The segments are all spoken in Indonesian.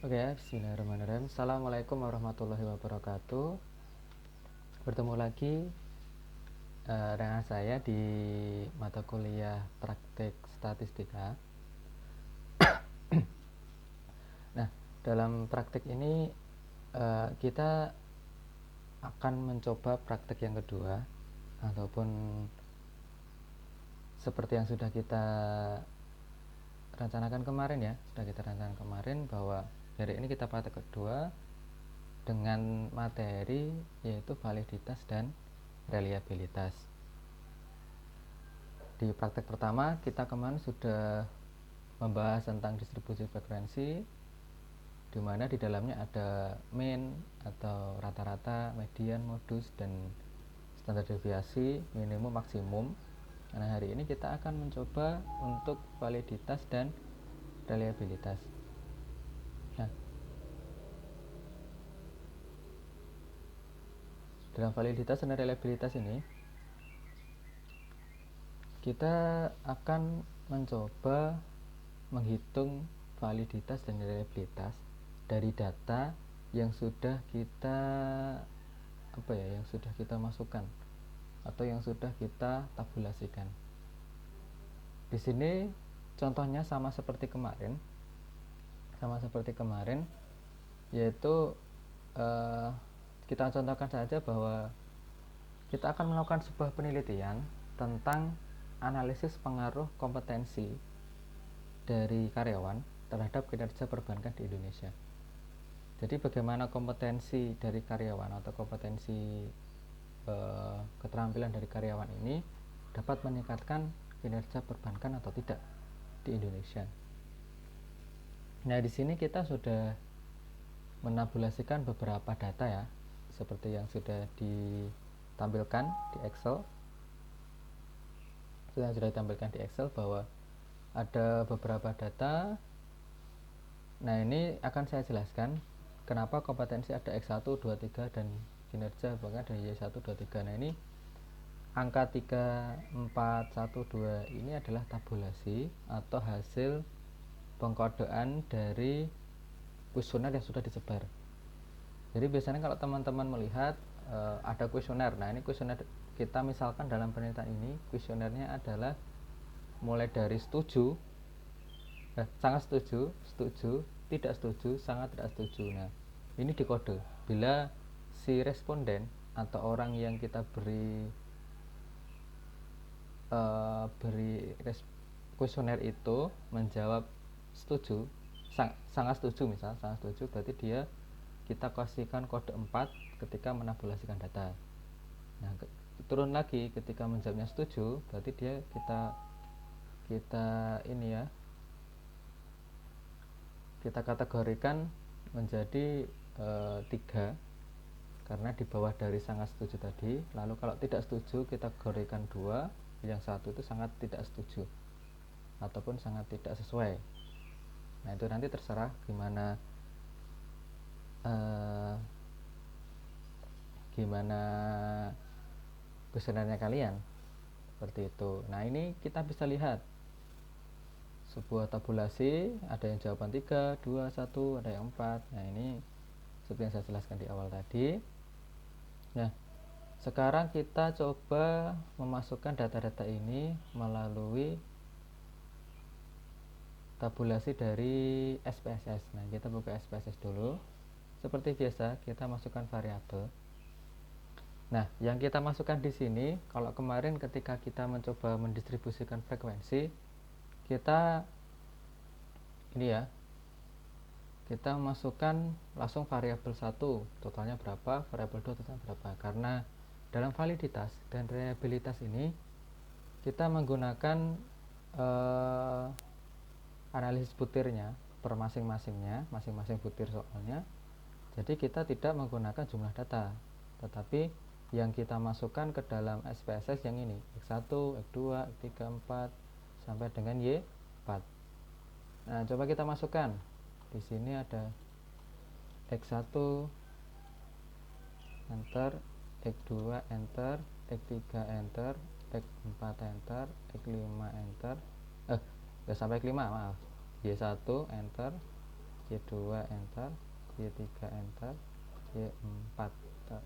Oke, bismillahirrahmanirrahim. Assalamualaikum warahmatullahi wabarakatuh. Bertemu lagi dengan saya di mata kuliah praktek statistika. Nah, dalam praktek ini kita akan mencoba praktek yang kedua, ataupun seperti yang sudah kita rencanakan kemarin bahwa hari ini kita praktek kedua dengan materi yaitu validitas dan reliabilitas. Di praktek pertama kita kemarin sudah membahas tentang distribusi frekuensi, di mana di dalamnya ada mean atau rata-rata, median, modus, dan standar deviasi, minimum, maksimum. Nah, hari ini kita akan mencoba untuk validitas dan reliabilitas. Nah, dalam validitas dan reliabilitas ini kita akan mencoba menghitung validitas dan reliabilitas dari data yang sudah kita masukkan atau yang sudah kita tabulasikan. Di sini contohnya sama seperti kemarin, yaitu kita contohkan saja bahwa kita akan melakukan sebuah penelitian tentang analisis pengaruh kompetensi dari karyawan terhadap kinerja perbankan di Indonesia. Jadi bagaimana kompetensi dari karyawan atau kompetensi keterampilan dari karyawan ini dapat meningkatkan kinerja perbankan atau tidak di Indonesia. Nah, di sini kita sudah menabulasikan beberapa data ya, seperti yang sudah ditampilkan di Excel. Bahwa ada beberapa data. Nah, ini akan saya jelaskan kenapa kompetensi ada X1, 2, 3 dan kinerja bahkan ada Y1, 2, 3. Nah, ini angka 3, 4, 1, 2 ini adalah tabulasi atau hasil pengkodean dari kuesioner yang sudah disebar. Jadi biasanya kalau teman-teman melihat ada kuesioner. Nah, ini kuesioner kita misalkan dalam penelitian ini kuesionernya adalah mulai dari setuju, sangat setuju, setuju, tidak setuju, sangat tidak setuju. Nah, ini dikode. Bila si responden atau orang yang kita beri kuesioner itu menjawab setuju, sangat setuju misal, sangat setuju, berarti kita kasihkan kode 4 ketika menabulasikan data. Nah, turun lagi ketika menjawabnya setuju, berarti kita kategorikan menjadi 3 karena di bawah dari sangat setuju tadi. Lalu kalau tidak setuju kita kategorikan 2, yang satu itu sangat tidak setuju ataupun sangat tidak sesuai. Nah, itu nanti terserah gimana kuesionernya kalian, seperti itu. Nah, ini kita bisa lihat sebuah tabulasi, ada yang jawaban 3, 2, 1, ada yang 4. Nah, ini seperti yang saya jelaskan di awal tadi. Nah, sekarang kita coba memasukkan data-data ini melalui tabulasi dari SPSS. Nah, kita buka SPSS dulu. Seperti biasa, kita masukkan variabel. Nah, yang kita masukkan di sini, kalau kemarin ketika kita mencoba mendistribusikan frekuensi, kita masukkan langsung variabel 1 totalnya berapa, variabel 2 totalnya berapa. Karena dalam validitas dan reliabilitas ini kita menggunakan analisis butirnya per masing-masing butir soalnya. Jadi kita tidak menggunakan jumlah data, tetapi yang kita masukkan ke dalam SPSS yang ini, X1, X2, X3, 4 sampai dengan Y4. Nah, coba kita masukkan. Di sini ada X1 enter, X2 enter, X3 enter, X4 enter, X5 enter. Udah sampai X5, maaf. Y1 enter, Y2 enter, Y3 enter, Y4.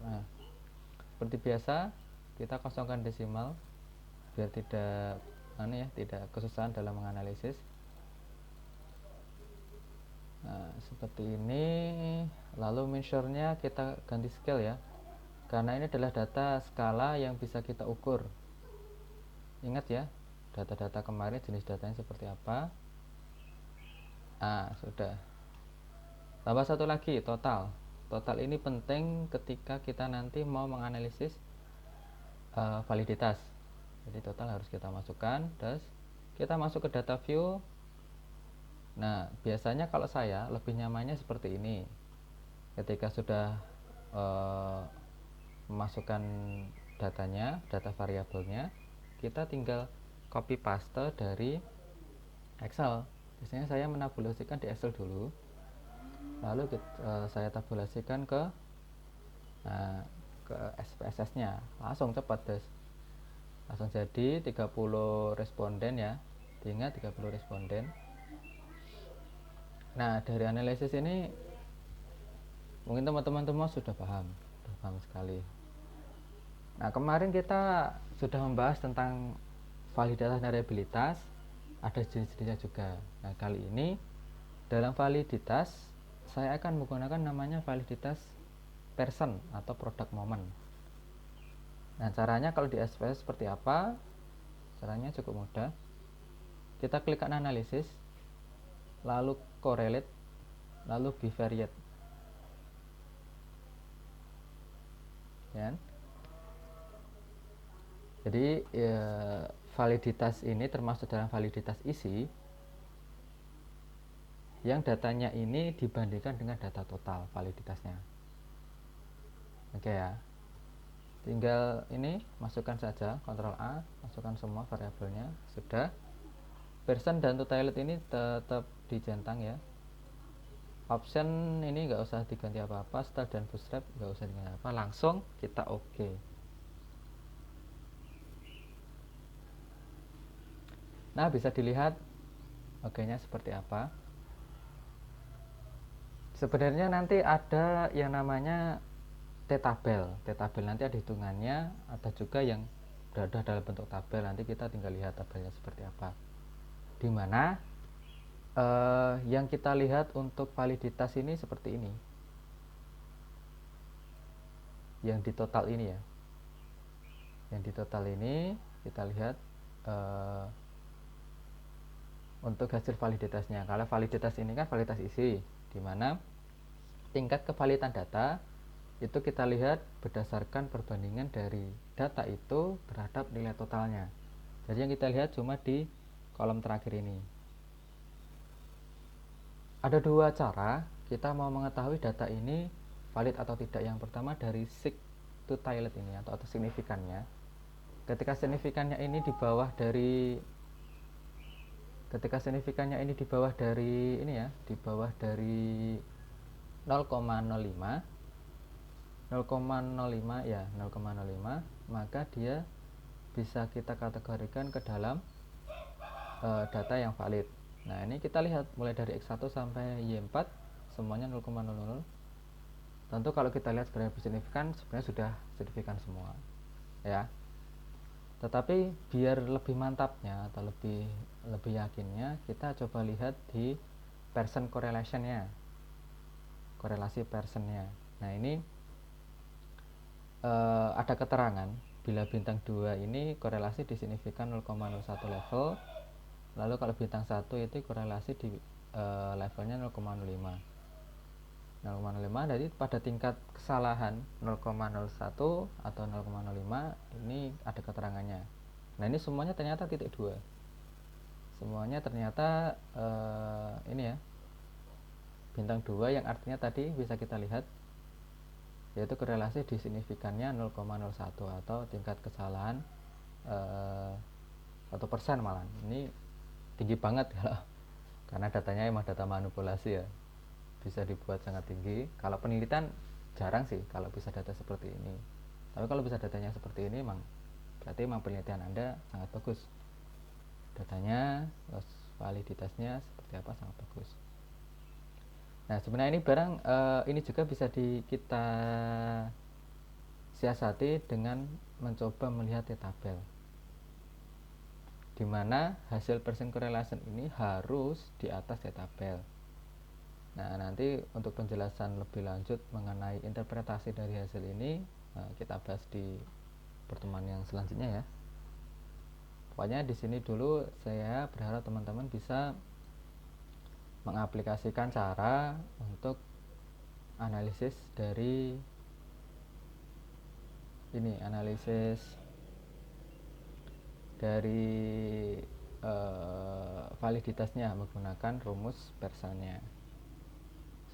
Nah, seperti biasa kita kosongkan desimal biar tidak tidak kesusahan dalam menganalisis. Nah, seperti ini. Lalu measure-nya kita ganti scale ya, karena ini adalah data skala yang bisa kita ukur. Ingat ya, data-data kemarin jenis datanya seperti apa. Sudah. Tambah satu lagi, total. Total ini penting ketika kita nanti mau menganalisis validitas. Jadi total harus kita masukkan. Terus kita masuk ke data view. Nah, biasanya kalau saya lebih nyamannya seperti ini. Ketika sudah memasukkan datanya, data variabelnya, kita tinggal copy paste dari Excel. Biasanya saya menabulasikan di Excel dulu, lalu saya tabulasikan ke SPSS nya, langsung cepat guys, langsung jadi 30 responden ya, diingat 30 responden. Nah, dari analisis ini mungkin teman-teman sudah paham sekali. Nah, kemarin kita sudah membahas tentang validitas dan reliabilitas, ada jenis-jenisnya juga. Nah, kali ini dalam validitas saya akan menggunakan namanya validitas person atau product moment. Nah, caranya kalau di SPS seperti apa? Caranya cukup mudah. Kita klik analisis, lalu correlate, lalu bivariate. Ya. Jadi validitas ini termasuk dalam validitas isi yang datanya ini dibandingkan dengan data total validitasnya. Oke ya. Tinggal ini masukkan saja, Ctrl A, masukkan semua variabelnya. Sudah. Person dan totality ini tetap dicentang ya. Option ini nggak usah diganti apa-apa, start dan bootstrap nggak usah diganti apa, langsung kita oke. Nah, bisa dilihat oke-nya seperti apa. Sebenarnya nanti ada yang namanya T-tabel. T-tabel nanti ada hitungannya, ada juga yang berada dalam bentuk tabel. Nanti kita tinggal lihat tabelnya seperti apa. Dimana yang kita lihat untuk validitas ini seperti ini. Yang di total ini ya. Yang di total ini kita lihat untuk hasil validitasnya. Kalau validitas ini kan validitas isi, di mana tingkat kevalidan data itu kita lihat berdasarkan perbandingan dari data itu terhadap nilai totalnya. Jadi yang kita lihat cuma di kolom terakhir ini. Ada dua cara kita mau mengetahui data ini valid atau tidak. Yang pertama dari sig to tilet ini atau signifikannya. Ketika signifikannya ini di bawah dari ini ya, di bawah dari 0,05 ya, 0,05, maka dia bisa kita kategorikan ke dalam data yang valid. Nah, ini kita lihat mulai dari X1 sampai Y4 semuanya 0,00. Tentu kalau kita lihat sebenarnya signifikan, sebenarnya sudah signifikan semua ya. Tetapi biar lebih mantapnya atau lebih yakinnya, kita coba lihat di person correlation-nya, korelasi personnya. Nah, ini ada keterangan bila bintang 2 ini korelasi di signifikan 0,01 level. Lalu kalau bintang 1 itu korelasi di levelnya 0,05. Jadi pada tingkat kesalahan 0,01 atau 0,05 ini ada keterangannya. Nah, ini semuanya ternyata titik 2. Semuanya ternyata ini ya, bintang 2 yang artinya tadi bisa kita lihat yaitu korelasi di signifikannya 0,01 atau tingkat kesalahan 1% malah. Ini tinggi banget kalau karena datanya emang data manipulasi ya, bisa dibuat sangat tinggi. Kalau penelitian jarang sih kalau bisa data seperti ini, tapi kalau bisa datanya seperti ini berarti emang penelitian Anda sangat bagus, datanya terus validitasnya seperti apa sangat bagus. Nah, sebenarnya ini barang ini juga bisa kita siasati dengan mencoba melihat tabel, di mana hasil Pearson correlation ini harus di atas tabel. Nah, nanti untuk penjelasan lebih lanjut mengenai interpretasi dari hasil ini kita bahas di pertemuan yang selanjutnya ya. Pokoknya di sini dulu saya berharap teman-teman bisa mengaplikasikan cara untuk analisis dari validitasnya menggunakan rumus Pearsonnya.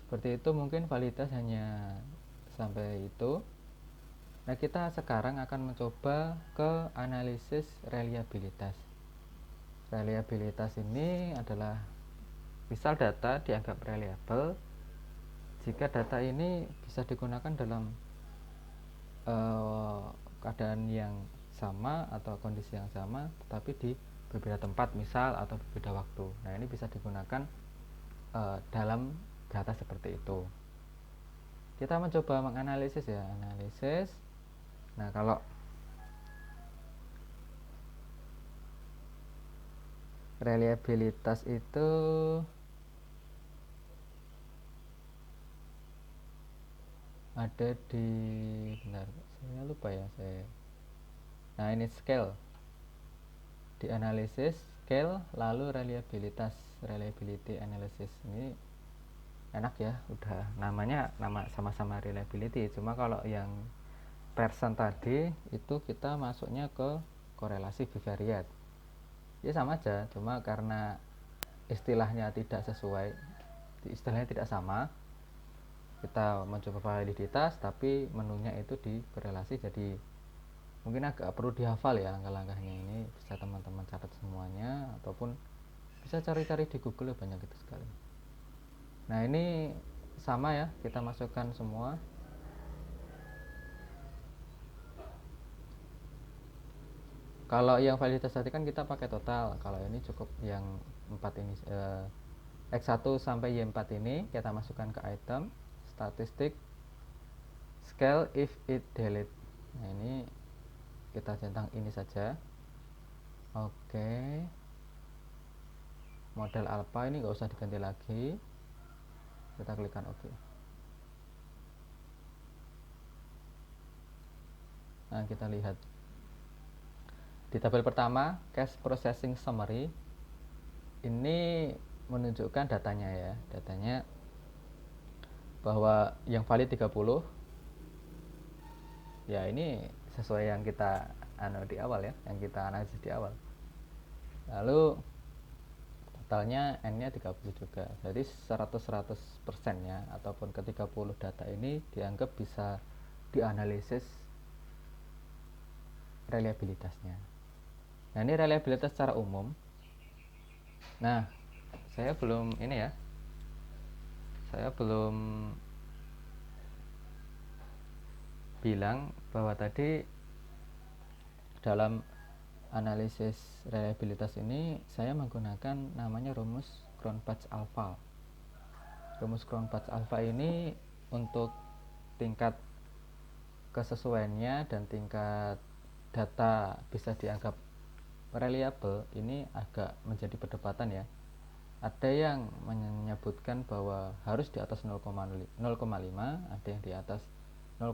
Seperti itu, mungkin validitas hanya sampai itu. Nah, kita sekarang akan mencoba ke analisis reliabilitas. Reliabilitas ini adalah misal data dianggap reliable jika data ini bisa digunakan dalam keadaan yang sama atau kondisi yang sama tetapi di berbeda tempat misal atau berbeda waktu. Nah, ini bisa digunakan dalam data seperti itu. Kita mencoba menganalisis ya, analisis. Nah, kalau reliabilitas itu ada di, benar, saya lupa ya saya. Nah, ini scale, di analisis scale lalu reliability analysis. Ini enak ya, udah namanya nama sama-sama reliability, cuma kalau yang Pearson tadi itu kita masuknya ke korelasi bivariate. Ya sama aja, cuma karena istilahnya tidak sesuai, istilahnya tidak sama, kita mencoba validitas tapi menunya itu di korelasi. Jadi mungkin agak perlu dihafal ya langkah-langkahnya. Ini bisa teman-teman catat semuanya ataupun bisa cari-cari di Google, banyak itu sekali. Nah, ini sama ya, kita masukkan semua. Kalau yang validitas tadi kan kita pakai total, kalau ini cukup yang 4 ini, X1 sampai Y4 ini kita masukkan ke item statistik scale if it delete. Nah, ini kita centang ini saja. Oke, model alpha ini nggak usah diganti lagi, kita klikkan oke. Nah, kita lihat di tabel pertama cache processing summary ini menunjukkan datanya ya, datanya bahwa yang valid 30 ya, ini sesuai yang kita di awal ya, yang kita analisis di awal. Lalu totalnya n-nya 30 juga, jadi 100% ya, ataupun ke 30 data ini dianggap bisa dianalisis reliabilitasnya. Nah, ini reliabilitas secara umum. Nah, saya belum bilang bahwa tadi dalam analisis reliabilitas ini saya menggunakan namanya rumus Cronbach alpha. Rumus Cronbach alpha ini untuk tingkat kesesuaiannya dan tingkat data bisa dianggap reliable ini agak menjadi perdebatan ya. Ada yang menyebutkan bahwa harus di atas 0,5, ada yang di atas 0,6,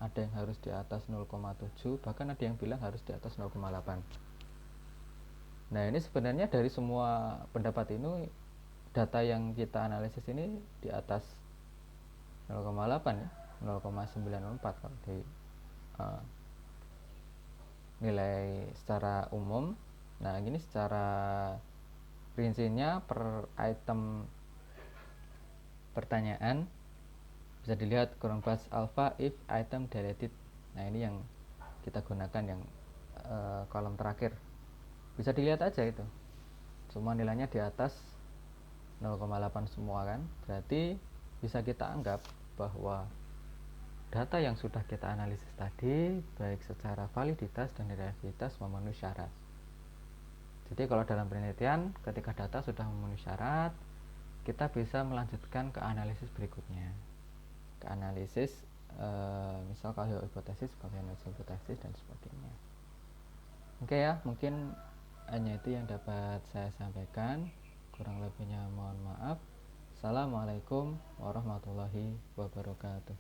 ada yang harus di atas 0,7, bahkan ada yang bilang harus di atas 0,8. Nah, ini sebenarnya dari semua pendapat ini, data yang kita analisis ini di atas 0,8 ya, 0,904 kalau di nilai secara umum. Nah, ini secara rincinya per item pertanyaan bisa dilihat Cronbach alpha if item deleted. Nah, ini yang kita gunakan yang kolom terakhir, bisa dilihat aja itu semua nilainya di atas 0,8 semua kan, berarti bisa kita anggap bahwa data yang sudah kita analisis tadi baik secara validitas dan reliabilitas memenuhi syarat. Jadi kalau dalam penelitian ketika data sudah memenuhi syarat, kita bisa melanjutkan ke analisis berikutnya, ke analisis misal kalau hipotesis, konfirmasi hipotesis dan sebagainya. Oke ya, mungkin hanya itu yang dapat saya sampaikan, kurang lebihnya mohon maaf. Assalamualaikum warahmatullahi wabarakatuh.